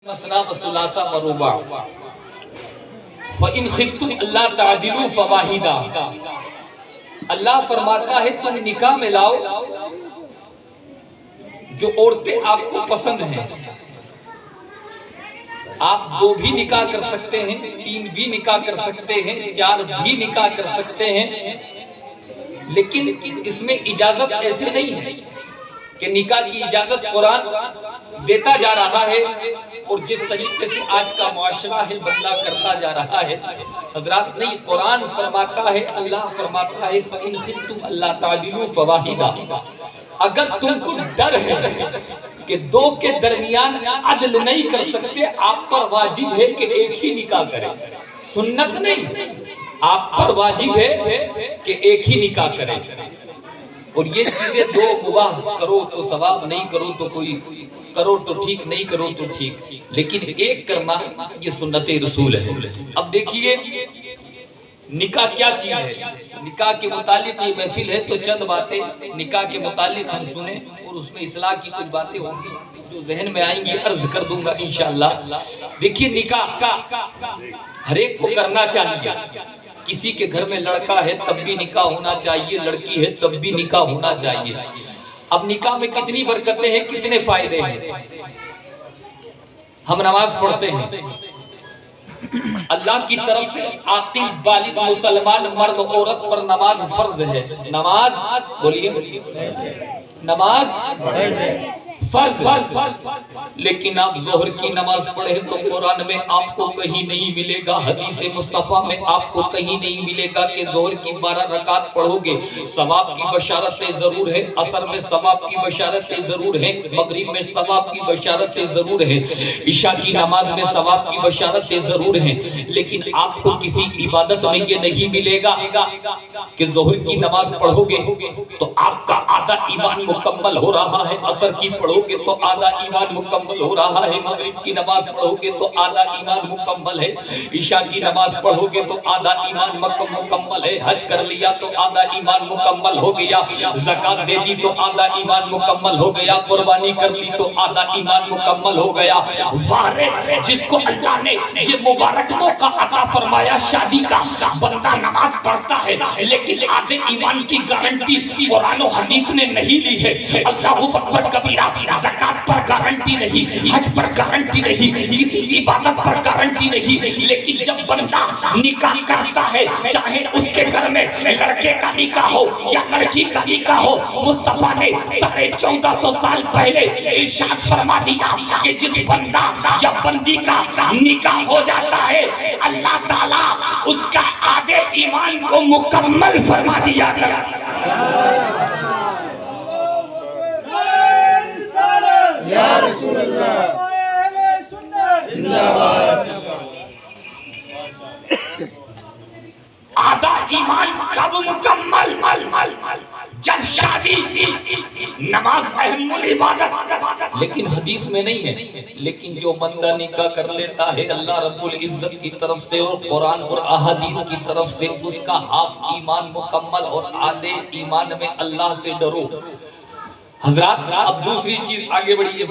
مثنا و ثلاثا و رباع فَإِنْ خِفْتُمْ أَلَّا تَعْدِلُوا فَوَاحِدًا۔ اللہ فرماتا ہے تم نکاح میں لاؤ جو عورتیں آپ کو پسند ہیں۔ آپ 2 بھی نکاح کر سکتے ہیں، 3 بھی نکاح کر سکتے ہیں، 4 بھی نکاح کر سکتے ہیں، لیکن اس میں اجازت ایسے نہیں ہے کہ نکاح کی اجازت قرآن دیتا جا رہا ہے اور جس طریقے سے آج کا معاشرہ ہے بدلا کرتا جا رہا ہے۔ حضرات نہیں، قرآن فرماتا ہے، اللہ فرماتا ہے فَإِنْ خِفْتُمْ أَلَّا تَعْدِلُوا فَوَاحِدًا۔ اگر تم کو ڈر ہے کہ 2 کے درمیان عدل نہیں کر سکتے، آپ پر واجب ہے کہ ایک ہی نکاح کریں۔ سنت نہیں، آپ پر واجب ہے کہ ایک ہی نکاح کریں۔ اور یہ چیزیں 2 مباح، کرو تو ثواب، نہیں کرو تو کوئی، کرو تو ٹھیک، نہیں کرو تو ٹھیک، لیکن ایک کرنا یہ سنت رسول ہے۔ اب دیکھیے نکاح کیا چیز ہے۔ نکاح کے متعلق یہ محفل ہے تو چند باتیں نکاح کے متعلق ہم سنیں اور اس میں اصلاح کی کچھ باتیں ہوں گی جو ذہن میں آئیں گی، عرض کر دوں گا انشاءاللہ۔ دیکھیے نکاح ہر ایک کو کرنا چاہیے۔ کسی کے گھر میں لڑکا ہے تب بھی نکاح ہونا چاہیے، لڑکی ہے تب بھی نکاح ہونا چاہیے۔ اب نکاح میں کتنی برکتیں ہیں، کتنے فائدے ہیں۔ ہم نماز پڑھتے ہیں، اللہ کی طرف سے عاقل بالغ مسلمان مرد عورت پر نماز فرض ہے۔ نماز بولیے، نماز فرض ہے، لیکن آپ ظہر کی نماز پڑھے تو قرآن میں آپ کو کہیں نہیں ملے گا، حدیث مصطفیٰ میں آپ کو کہیں نہیں ملے گا کہ ظہر کی 12 رکعت پڑھو گے ثواب کی بشارتیں ضرور ہیں، عصر میں ثواب کی بشارتیں ضرور ہیں، مغرب میں ثواب کی بشارتیں ضرور ہیں، عشاء کی نماز میں ثواب کی بشارتیں ضرور ہیں، لیکن آپ کو کسی عبادت میں یہ نہیں ملے گا کہ ظہر کی نماز پڑھو گے تو آپ کا آدھا ایمان مکمل ہو رہا ہے، عصر کی پڑھو گے تو آدھا ایمان مکمل ہو رہا ہے، مغرب کی نماز پڑھو گے تو آدھا ایمان مکمل ہے، عشاء کی نماز پڑھو گے تو آدھا ایمان مکمل ہے، حج کر لیا تو آدھا ایمان مکمل ہو گیا، زکوٰۃ دے دی تو آدھا ایمان مکمل ہو گیا، قربانی کر لی تو آدھا ایمان مکمل ہو گیا۔ وارث جس کو اللہ نے یہ مبارک موقع عطا فرمایا شادی کا، بندہ نماز پڑھتا ہے لیکن آدھے ایمان کی گارنٹی قرآن و حدیث نے نہیں لی ہے۔ اللہ اکبر کبیرہ، زکوٰۃ پر گارنٹی نہیں، حج پر گارنٹی نہیں، کسی عبادت پر گارنٹی نہیں، لیکن جب بندہ نکاح کرتا ہے چاہے اس کے گھر میں لڑکے کا نکاح ہو یا لڑکی کا نکاح ہو، مصطفیٰ نے 1450 سال پہلے ارشاد فرما دیا کہ جس بندہ یا بندی کا نکاح ہو جاتا ہے اللہ تعالیٰ اس کا آدھے ایمان کو مکمل فرما دیا کرتا ہے۔ یا رسول اللہ زندہ باد۔ آدھا ایمان کب مکمل؟ جب شادی، نماز اہم العبادت، لیکن حدیث میں نہیں ہے، لیکن جو بندہ نکاح کر لیتا ہے اللہ رب العزت کی طرف سے اور قرآن اور احادیث کی طرف سے اس کا ہاف ایمان مکمل اور آدھے ایمان میں اللہ سے ڈرو۔ حضرات اب دوسری چیز آگے بڑھیے،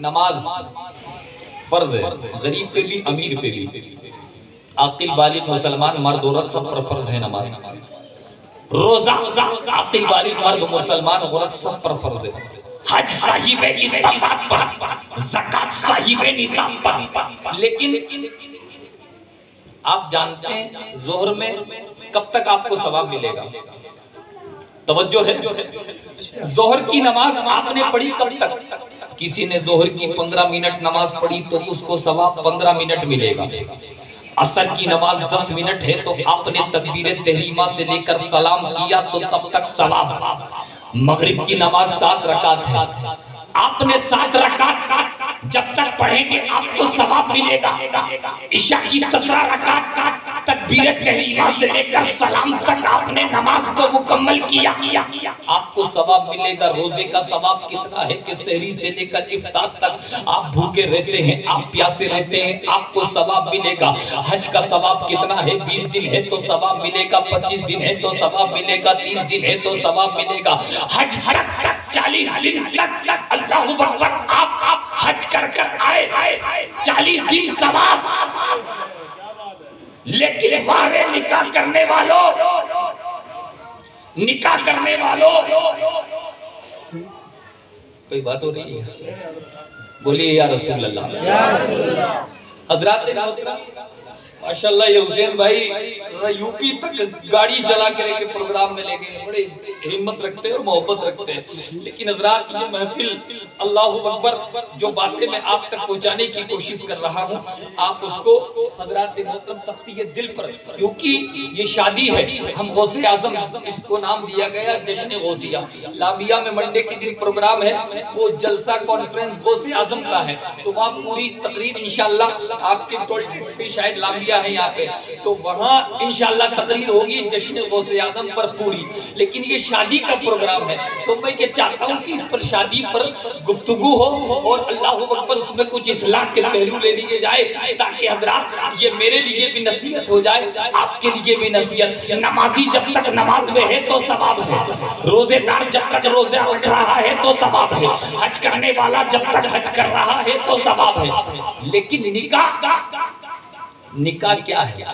نماز فرض ہے، غریب پہ بھی امیر پہ بھی، عاقل بالغ مسلمان مرد عورت سب پر فرض ہے نماز۔ روزہ عاقل بالغ مرد مسلمان عورت سب پر فرض ہے۔ حج صاحب استطاعت پر، زکوٰۃ صاحب نصاب پر، لیکن آپ جانتے ہیں ظہر میں کب تک آپ کو ثواب ملے گا؟ توجہ ہے، ظہر کی نماز آپ نے پڑھی کب تک؟ کسی نے ظہر کی 15 منٹ نماز پڑھی تو اس کو ثواب 15 منٹ ملے گا۔ عصر کی نماز 10 منٹ ہے تو آپ نے تکبیر تحریمہ سے لے کر سلام کیا تو تب تک ثواب۔ مغرب کی نماز 7 رکعت ہے، آپ نے 7 رکعت جب تک پڑھیں گے آپ کو ثواب ملے گا۔ عشاء کی 17 رکعت تکبیر تحریمہ سے لے کر سلام تک آپ نے نماز کو مکمل کیا، آپ کو ثواب ملے گا۔ روزے کا ثواب کتنا ہے کہ سحری سے لے کر افطار تک آپ بھوکے رہتے ہیں، آپ پیاسے رہتے ہیں، آپ کو ثواب ملے گا۔ حج کا ثواب کتنا ہے؟ 20 دن ہے تو ثواب ملے گا، 25 دن ہے تو ثواب ملے گا، 30 دن ہے تو ثواب ملے گا۔ حج تک 40 دن تک اللہ اکبر آپ حج کر آئے، ثواب، لیکن وارے نکاح کرنے والوں، نکاح کرنے والوں، کوئی بات ہو رہی ہے؟ بولیے یا رسول اللہ۔ حضرات ماشاءاللہ یہ حسین بھائی یوپی تک گاڑی چلا کے لے کے پروگرام میں لے گئے، بڑے ہمت رکھتے ہیں اور محبت رکھتے ہیں۔ لیکن حضرات یہ محفل اللہ اکبر جو باتیں میں آپ تک پہنچانے کی کوشش کر رہا ہوں، آپ اس کو حضرات محترم تختی دل پر، کیونکہ یہ شادی ہے، ہم غوث اعظم اس کو نام دیا گیا جشن غوثیہ۔ لامیہ میں منڈے کے دن پروگرام ہے، وہ جلسہ کانفرنس غوث اعظم کا ہے، تو وہاں پوری تقریر انشاءاللہ آپ کے ٹول ٹیکس پہ شاید لامیہ ہے یہاں پہ، تو وہاں انشاءاللہ تقریر ہوگی جشن غوث اعظم پر پوری۔ لیکن یہ شادی کا پروگرام ہے، تو میں یہ چاہتا ہوں کہ اس پر شادی پر گفتگو ہو اور اللہ اکبر اس میں کچھ اصلاح کے پہلو لے لیے جائے، تاکہ حضرات یہ میرے لیے بھی نصیحت ہو جائے، آپ کے لیے بھی نصیحت۔ نمازی جب تک نماز میں ہے تو ثواب ہے، روزے دار جب تک روزہ رکھ رہا ہے تو ثواب ہے، حج کرنے والا جب تک حج کر رہا ہے تو ثواب ہے۔ لیکن نکاح کیا ہے؟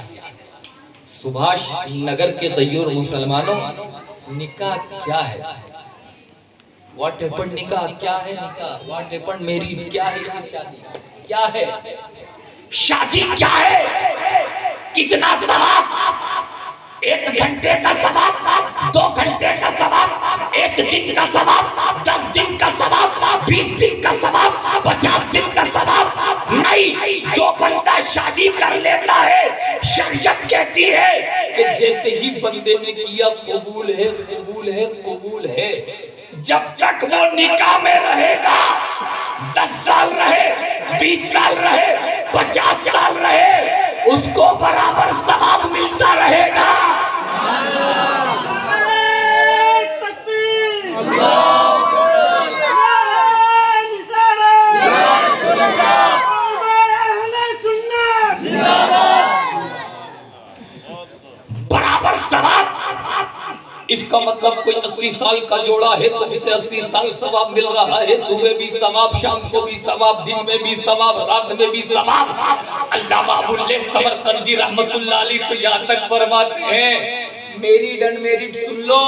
سبھاش نگر کے غیور مسلمانوں، نکاح کیا ہے؟ واٹ ہیپن نکاح کیا ہے؟ نکاح واٹ ہیپن میری کیا ہے؟ شادی کیا ہے؟ شادی کیا ہے؟ کتنا ثواب؟ 1 گھنٹے کا ثواب، 2 گھنٹے کا ثواب، 1 دن کا ثواب، 10 دن کا ثواب، 20 دن کا ثواب، 50 دن کا ثواب نہیں۔ جو بندہ شادی کر لیتا ہے، شریعت کہتی ہے کہ جیسے ہی بندے نے کیا قبول ہے، قبول ہے، قبول ہے۔ جب تک وہ نکاح میں رہے گا، 10 سال رہے، 20 سال رہے، 50 سال رہے، اس کو برابر ثواب ملتا رہے گا۔ برابر ثواب۔ اس کا مطلب کوئی 80 سال کا جوڑا ہے تو اسے 80 سال ثواب مل رہا ہے، صبح بھی ثواب، شام کو بھی ثواب، دن میں بھی ثواب، رات میں بھی ثواب۔ علامہ ابواللیث سمرقندی رحمت اللہ علیہ تو یہاں تک فرماتے ہیں، میریڈ ان میریڈ سن لو،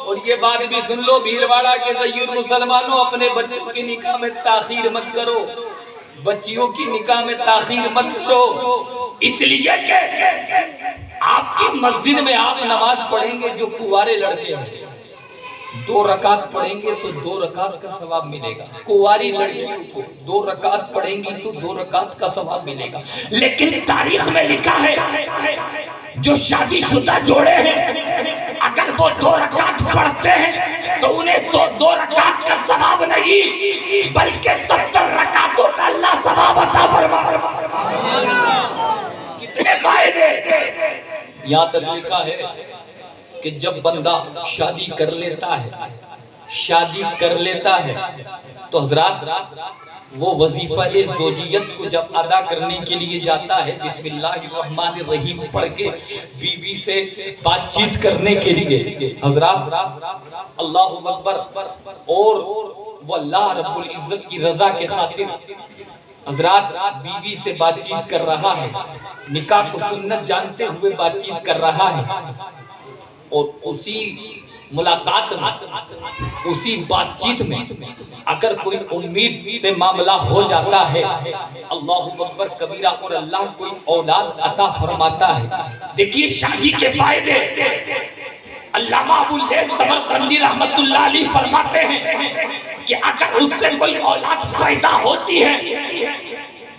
اور یہ بات بھی سن لو بھیلواڑہ کے غیور مسلمانوں، اپنے بچوں کی نکاح میں تاخیر مت کرو، بچیوں کی نکاح میں تاخیر مت کرو، اس لیے کہ آپ کی مسجد میں آپ نماز پڑھیں گے جو کنوارے لڑکے ہیں، 2 رکعت پڑھیں گے تو 2 رکعت کا ثواب ملے گا۔ کنواری لڑکیوں کو 2 رکعت پڑھیں گی تو 2 رکعت کا ثواب ملے گا۔ لیکن تاریخ میں لکھا ہے جو شادی شدہ جوڑے ہیں، اگر وہ 2 رکعت پڑھتے ہیں تو انہیں 2 رکعت کا ثواب نہیں بلکہ 70 رکعتوں کا اللہ ثواب عطا فرمائے۔ کتنے فائدے! یہاں تک لکھا ہے کہ جب بندہ شادی کر لیتا ہے، شادی کر لیتا ہے تو حضرات وہ وظیفہ زوجیت کو جب ادا کرنے کے لیے جاتا ہے، بسم اللہ الرحمن الرحیم پڑھ کے بیوی سے بات چیت کرنے کے لیے، حضرات اللہ اکبر، اور وہ اللہ رب العزت کی رضا کے خاطر حضرات بیوی سے بات چیت کر رہا ہے، نکاح کو سنت جانتے ہوئے بات چیت کر رہا ہے، اور اسی ملاقات میں، اسی بات چیت میں اگر کوئی امید سے معاملہ ہو جاتا ہے، اللہ اکبر کبیرہ، اور اللہ کوئی اولاد عطا فرماتا ہے۔ دیکھیے شادی کے فائدے، علامہ ابواللیث سمرقندی رحمت اللہ علیہ فرماتے ہیں کہ اگر اس سے کوئی اولاد پیدا ہوتی ہے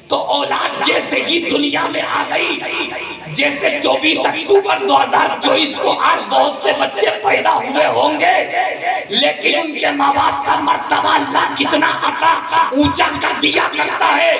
تو اولاد جیسے ہی دنیا میں آ گئی، جیسے 24 اکتوبر 2024 کو آج بہت سے بچے پیدا ہوئے ہوں گے، لیکن ان کے ماں باپ کا مرتبہ اللہ کتنا عطا اونچا کر دیا کرتا ہے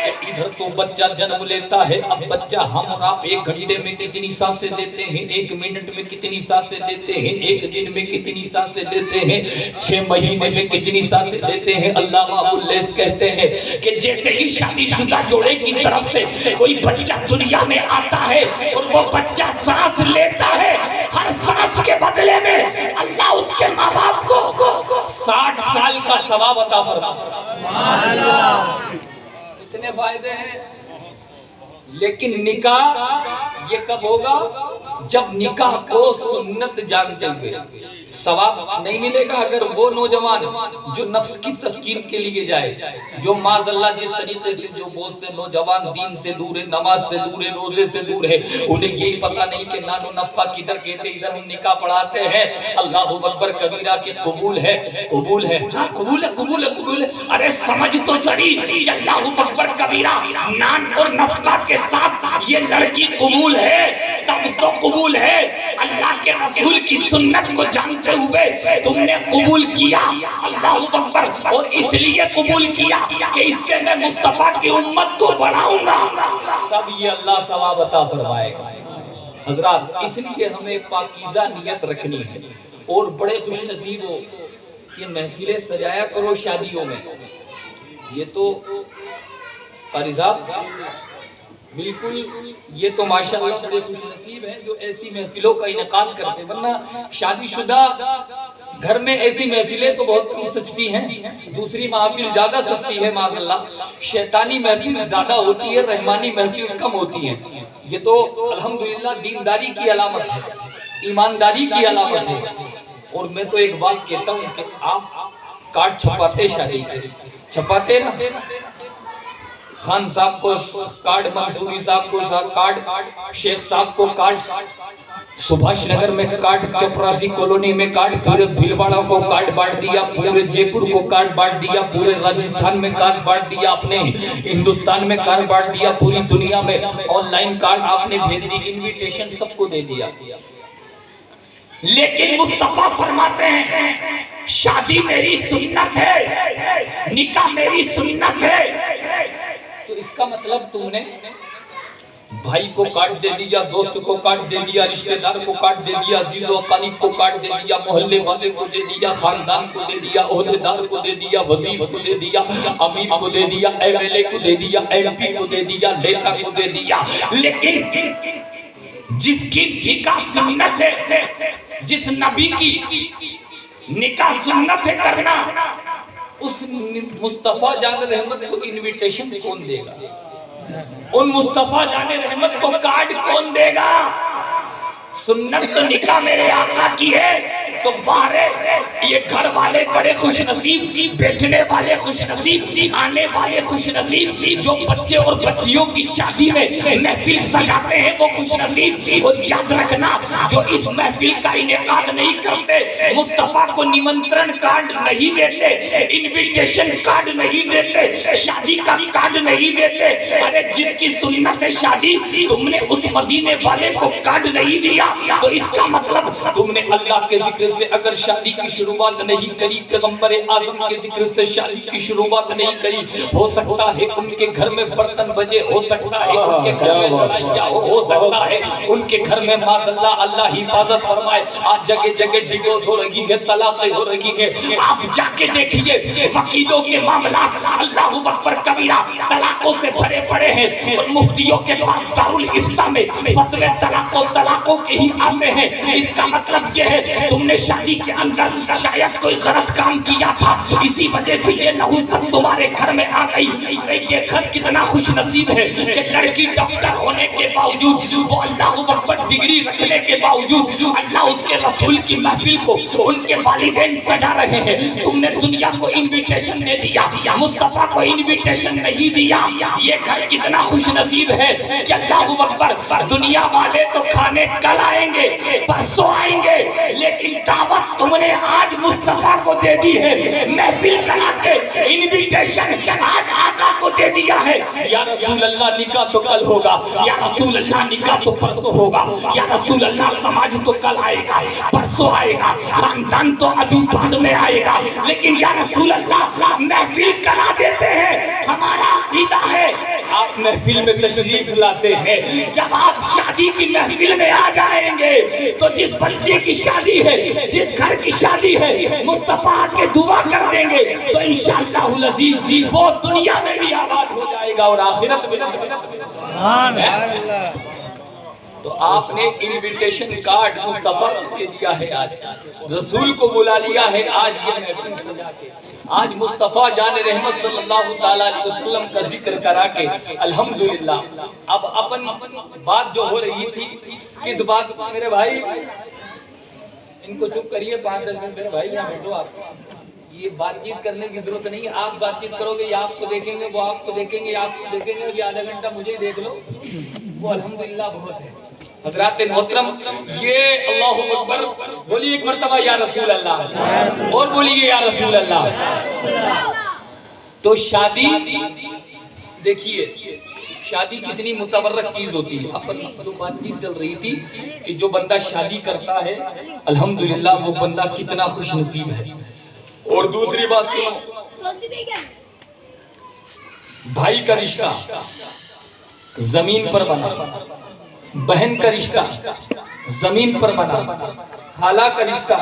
کہ ادھر تو بچہ جنم لیتا ہے، اب بچہ ہم اور آپ 1 گھنٹے میں کتنی سانسیں لیتے ہیں، 1 منٹ میں کتنی سانسیں لیتے ہیں، 1 دن میں کتنی سانسیں لیتے ہیں، 6 مہینے میں کتنی سانسیں لیتے ہیں۔ علامہ ابواللیث کہتے ہیں کہ جیسے ہی شادی شدہ جوڑے کی طرف سے کوئی بچہ دنیا میں آتا ہے اور وہ بچہ سانس لیتا ہے، ہر سانس کے بدلے میں اللہ اس کے ماں باپ کو 60 سال کا ثواب عطا فرماتا ہے۔ اتنے فائدے ہیں۔ لیکن نکاح یہ کب ہوگا؟ جب نکاح کو سنت جانتے ہوئے۔ ثواب نہیں ملے گا اگر وہ نوجوان جو نفس کی تسکین کے لیے جائے، جو معاذ اللہ جس طریقے سے جو بہت سے نوجوان دین سے دور ہے، نماز سے دور ہے، روزے سے دور ہے، انہیں یہی پتہ نہیں کہ نانو نفقہ کدھر کہتے، ادھر ہم نکاح پڑھاتے ہیں، اللہ اکبر کبیرہ کہ قبول ہے، قبول ہے، ہاں قبول ہے، قبول ہے، قبول ہے۔ ارے سمجھ تو سری کہ اللہ اکبر کبیرہ نان اور نفقہ کے ساتھ یہ لڑکی قبول ہے، تب تو قبول ہے۔ اللہ کے رسول کی سنت کو جانتے ہوئے تم نے قبول کیا، اللہ اکبر، اور اس لیے قبول کیا کہ اس سے میں مصطفیٰ کی امت کو بڑھاؤں گا، تب یہ اللہ ثواب عطا فرمائے گا۔ حضرات اس لیے ہمیں پاکیزہ نیت رکھنی ہے، اور بڑے خوش نصیب ہو یہ محفلیں سجایا کرو شادیوں میں۔ یہ تو قاری صاحب بالکل، یہ تو ماشاءاللہ بڑے خوش نصیب ہیں جو ایسی محفلوں کا انعقاد کرتے، ورنہ شادی شدہ گھر میں ایسی محفلیں تو بہت کم سچتی ہیں، دوسری محفل زیادہ سستی ہے معاذ اللہ، شیطانی محفل زیادہ ہوتی ہے، رحمانی محفل کم ہوتی ہیں۔ یہ تو الحمدللہ دینداری کی علامت ہے، ایمانداری کی علامت ہے۔ اور میں تو ایک بات کہتا ہوں کہ آپ کارڈ چھپاتے شادی کے، چھپاتے نا، خان صاحب کو کارڈ، منصوری صاحب کو کارڈ، شیخ صاحب کو کارڈ، سبھاش نگر میں کارڈ، چپراسی کالونی میں کارڈ، پورے بھیلواڑہ کو کارڈ بانٹ دیا، پورے جے پور کو کارڈ بانٹ دیا، پورے راجستھان میں کارڈ بانٹ دیا، اپنے ہندوستان میں کارڈ بانٹ دیا، پوری دنیا میں آن لائن کارڈ آپ نے بھیج دی، انویٹیشن سب کو دے دیا۔ لیکن مصطفیٰ فرماتے ہیں شادی میری سنت ہے، نکاح میری سنت ہے۔ تو اس کا مطلب تم نے بھائی کو کارڈ دے دیا، دوست کو کارڈ دے دیا، رشتہ دار کو کارڈ دے دیا، عزیز و اقارب کو کارڈ دے دیا، محلے والے کو دے دیا، خاندان کو دے دیا، عہدیدار کو دے دیا، وزیر کو دے دیا، امیر کو دے دیا، ایم ایل اے کو دے دیا، ایم پی کو دے دیا، نیتا کو دے دیا۔ لیکن جس کی نکاح سنت ہے، جس نبی کی نکاح سنت ہے کرنا، اس مصطفیٰ جان رحمت کو انویٹیشن کون دے گا؟ ان مصطفیٰ جان رحمت کو کارڈ کون دے گا؟ سنت تو نکاح میرے آقا کی ہے، تو بارے یہ گھر والے بڑے خوش نصیب، بیٹھنے والے خوش نصیب، آنے والے خوش نصیب، جو بچے اور بچیوں کی شادی میں محفل سجاتے ہیں وہ خوش نصیب۔ اور یاد رکھنا جو اس محفل کا انعقاد نہیں کرتے، مصطفیٰ کو نمنترن کارڈ نہیں دیتے، انویٹیشن کارڈ نہیں دیتے، شادی کا کارڈ نہیں دیتے، ارے جس کی سنت ہے شادی، تم نے اس مدینے والے کو کارڈ نہیں دیا تو اس کا مطلب تم نے اللہ کے ذکر سے اگر شادی کی شروعات نہیں کری، پیغمبر اعظم کے ذکر سے شادی کی شروعات نہیں کری، ہو سکتا ہے ان کے گھر میں برتن بجے، ہو سکتا ہے ان کے گھر میں لڑائیاں ہو سکتا ہے ان کے گھر میں معاذ اللہ اللہ حفاظت فرمائے آج جگہ جگہ ڈیوورس ہو رہی ہے، طلاقیں ہو رہی ہے۔ آپ جا کے دیکھیے وکیلوں کے معاملات اللہ اکبر کبیرہ طلاقوں سے بھرے پڑے ہیں، اور مفتیوں کے پاس دارالافتاء میں فتوے طلاقوں کے ہی آتے ہیں۔ اس کا مطلب یہ ہے تم نے شادی کے اندر شاید کوئی غلط کام کیا تھا، اسی وجہ سے یہ نحوست تمہارے گھر میں آ گئی۔ یہ گھر کتنا خوش نصیب ہے کہ لڑکی ڈاکٹر ہونے کے باوجود، وہ اللہ اکبر ڈگری رکھنے کے باوجود، اللہ اس کے رسول کی محفل کو ان کے والدین سجا رہے ہیں۔ تم نے دنیا کو انویٹیشن دے دیا، مصطفیٰ کو انویٹیشن نہیں دیا۔ یہ گھر کتنا خوش نصیب ہے کہ اللہ اکبر دنیا والے تو کھانے کل آئیں گے، پرسوں آئیں گے، لیکن دعوت تم نے آج مصطفیٰ کو دے دی ہے، محفل کرا کے انویٹیشن آج آقا کو دے دیا ہے۔ یا رسول اللہ نکاح تو کل ہوگا، یا رسول اللہ نکاح تو پرسوں ہوگا، یا رسول اللہ سماج تو کل آئے گا، پرسوں آئے گا، خاندان تو ابھی بعد میں آئے گا، لیکن یا رسول اللہ محفل کرا دیتے ہیں۔ ہمارا عقیدہ ہے آپ محفل میں تشریف لاتے ہیں، جب آپ شادی کی محفل میں آ جائیں گے تو جس بچے کی شادی ہے، جس گھر کی شادی ہے، مصطفیٰ کے دعا کر دیں گے تو انشاءاللہ العزیز جی وہ دنیا میں بھی آباد ہو جائے گا اور آخرت میں۔ تو آپ نے انویٹیشن کارڈ مصطفیٰ کو دے دیا ہے، آج رسول کو بلا لیا ہے، آج یہ محفل سجا کے آج مصطفیٰ جان رحمت صلی اللہ تعالیٰ علیہ وسلم کا ذکر کرا کے الحمدللہ۔ اب اپن بات جو ہو رہی تھی کس بات کو، میرے بھائی ان کو چپ کریے 5-10 منٹ، میرے بھائی یہاں بیٹھو، آپ یہ بات چیت کرنے کی ضرورت نہیں ہے، آپ بات چیت کرو گے یا آپ کو دیکھیں گے، وہ آپ کو دیکھیں گے، آپ کو دیکھیں گے، یہ آدھا گھنٹہ مجھے دیکھ لو، وہ الحمدللہ بہت ہے۔ حضرات محترم، یہ اللہ اکبر بولیے ایک مرتبہ یا رسول اللہ، اور بولیے یا رسول اللہ۔ تو شادی دیکھیے، شادی کتنی متبرک چیز ہوتی ہے۔ اپن جو بات چیت چل رہی تھی کہ جو بندہ شادی کرتا ہے الحمدللہ وہ بندہ کتنا خوش نصیب ہے۔ اور دوسری بات سنو، بھائی کا رشتہ زمین پر بنا، بہن کا رشتہ زمین پر بنا، خالہ کا رشتہ